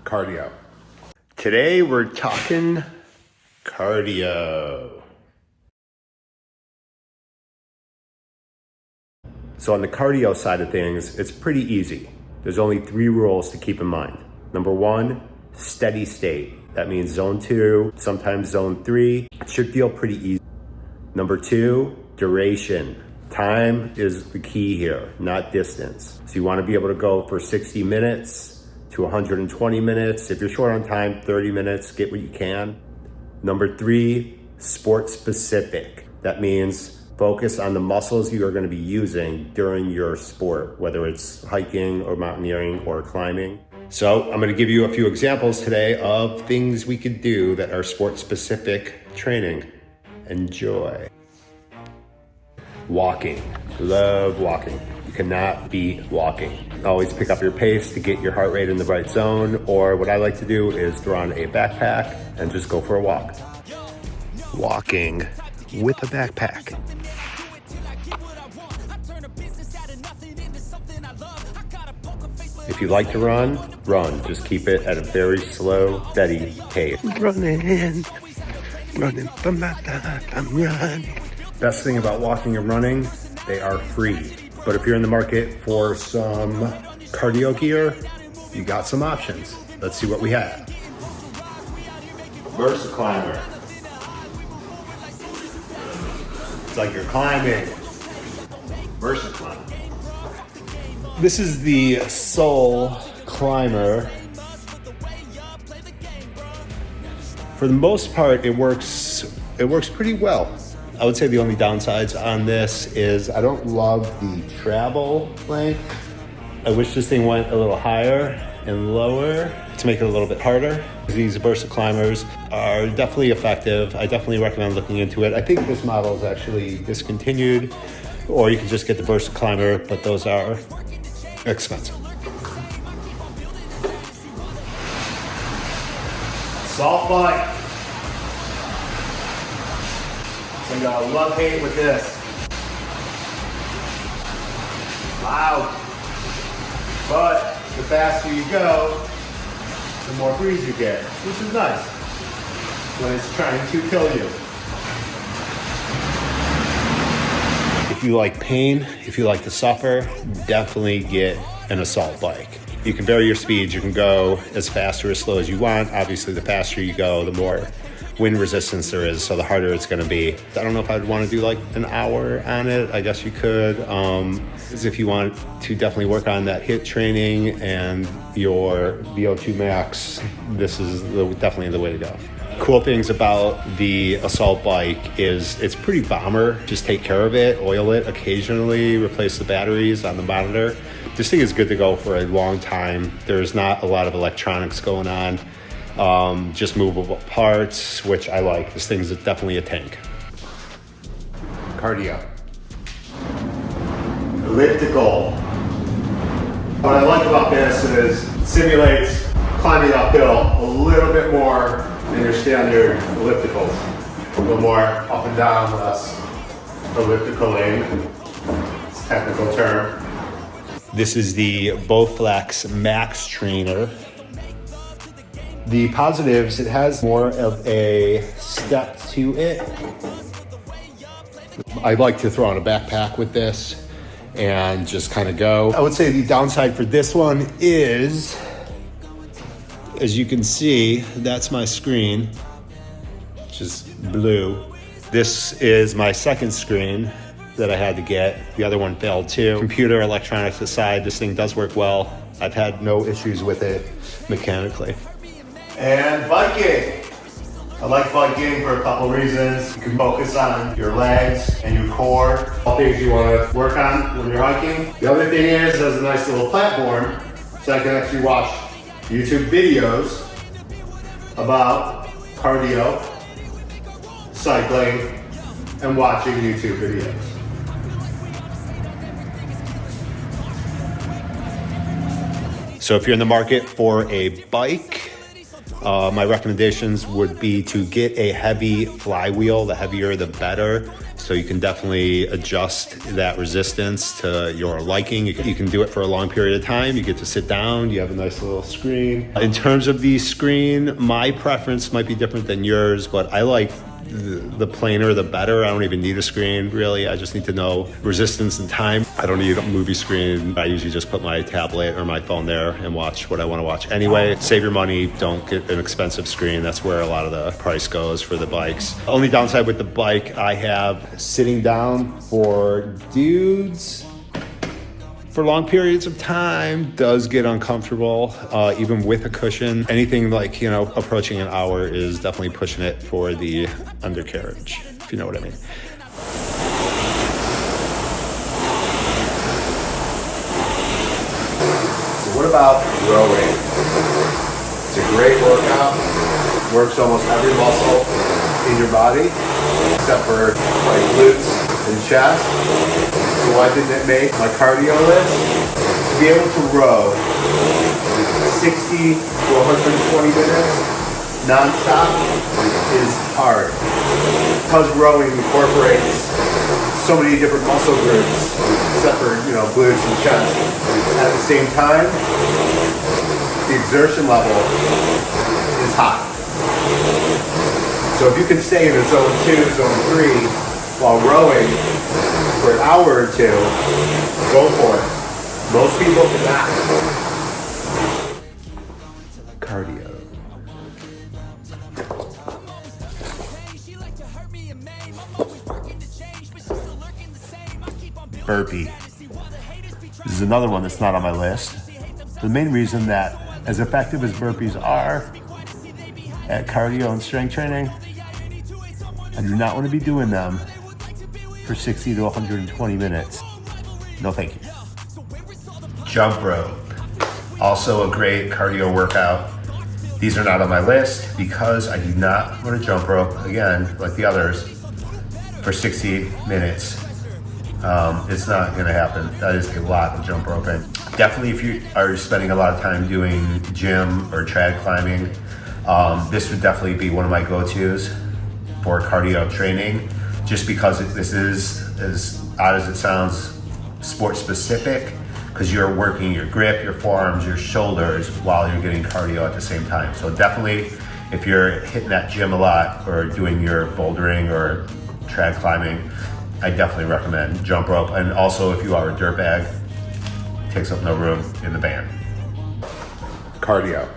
cardio. Today we're talking cardio. So on the cardio side of things, it's pretty easy. There's only 3 rules to keep in mind. Number 1, steady state. That means zone 2, sometimes zone 3. It should feel pretty easy. Number 2, duration. Time is the key here, not distance. So you want to be able to go for 60 minutes to 120 minutes. If you're short on time, 30 minutes, get what you can. Number 3, sport specific. That means focus on the muscles you are going to be using during your sport, whether it's hiking or mountaineering or climbing. So I'm going to give you a few examples today of things we could do that are sport specific training. Enjoy. Walking. Love walking. You cannot beat walking. Always pick up your pace to get your heart rate in the right zone, or what I like to do is throw on a backpack and just go for a walk. Walking with a backpack. If you like to run, run. Just keep it at a very slow, steady pace. Running. Best thing about walking and running, they are free. But if you're in the market for some cardio gear, you got some options. Let's see what we have. Versa climber. It's like you're climbing. Versa climber. This is the Soul Climber. For the most part, it works pretty well. I would say the only downsides on this is I don't love the travel length. I wish this thing went a little higher and lower to make it a little bit harder. These Versa climbers are definitely effective. I definitely recommend looking into it. I think this model is actually discontinued, or you can just get the Versa climber, but those are expensive. Salt bike. So got a love-hate with this. Loud. But the faster you go, the more breeze you get, which is nice when it's trying to kill you. If you like pain, if you like to suffer, definitely get an assault bike. You can vary your speeds. You can go as fast or as slow as you want. Obviously, the faster you go, the more wind resistance there is, so the harder it's going to be. I don't know if I'd want to do like an hour on it. I guess you could. If you want to definitely work on that HIIT training and your VO2 max, this is definitely the way to go. Cool things about the assault bike is it's pretty bomber. Just take care of it, oil it occasionally, replace the batteries on the monitor. This thing is good to go for a long time. There's not a lot of electronics going on. Just movable parts, which I like. This thing's definitely a tank. Cardio. Elliptical. What I like about this is it simulates climbing uphill a little bit more than your standard ellipticals. A little more up and down, less ellipticaling. It's a technical term. This is the Bowflex Max Trainer. The positives, it has more of a step to it. I like to throw on a backpack with this and just kind of go. I would say the downside for this one is, as you can see, that's my screen, which is blue. This is my second screen that I had to get. The other one failed too. Computer electronics aside, this thing does work well. I've had no issues with it mechanically. And biking. I like biking for a couple reasons. You can focus on your legs and your core, all things you want to work on when you're hiking. The other thing is, it has a nice little platform, so I can actually watch YouTube videos about cardio, cycling, and watching YouTube videos. So if you're in the market for a bike, My recommendations would be to get a heavy flywheel. The heavier, the better. So you can definitely adjust that resistance to your liking. You can do it for a long period of time. You get to sit down, you have a nice little screen. In terms of the screen, my preference might be different than yours, but I like the plainer the better. I don't even need a screen really. I just need to know resistance and time. I don't need a movie screen. I usually just put my tablet or my phone there and watch what I want to watch anyway. Save your money, don't get an expensive screen. That's where a lot of the price goes for the bikes. Only downside with the bike I have, sitting down for dudes for long periods of time does get uncomfortable, even with a cushion. Anything like, approaching an hour is definitely pushing it for the undercarriage, if you know what I mean. So what about rowing? It's a great workout. Works almost every muscle in your body, except for like glutes and chest. So why didn't it make my cardio list? To be able to row 60 to 120 minutes non-stop is hard. Because rowing incorporates so many different muscle groups, except for glutes and chest. At the same time, the exertion level is high. So if you can stay in a zone 2, zone 3 while rowing for an hour or two, go for it. Most people cannot. Cardio. Burpee. This is another one that's not on my list. The main reason that, as effective as burpees are at cardio and strength training, I do not want to be doing them for 60 to 120 minutes. No, thank you. Jump rope, also a great cardio workout. These are not on my list because I do not want to jump rope, again, like the others, for 60 minutes. It's not going to happen. That is a lot of jump roping. Definitely if you are spending a lot of time doing gym or trad climbing, this would definitely be one of my go-tos for cardio training, just because this is, as odd as it sounds, sport specific, because you're working your grip, your forearms, your shoulders while you're getting cardio at the same time. So definitely if you're hitting that gym a lot or doing your bouldering or trad climbing, I definitely recommend jump rope. And also if you are a dirtbag, takes up no room in the van. Cardio.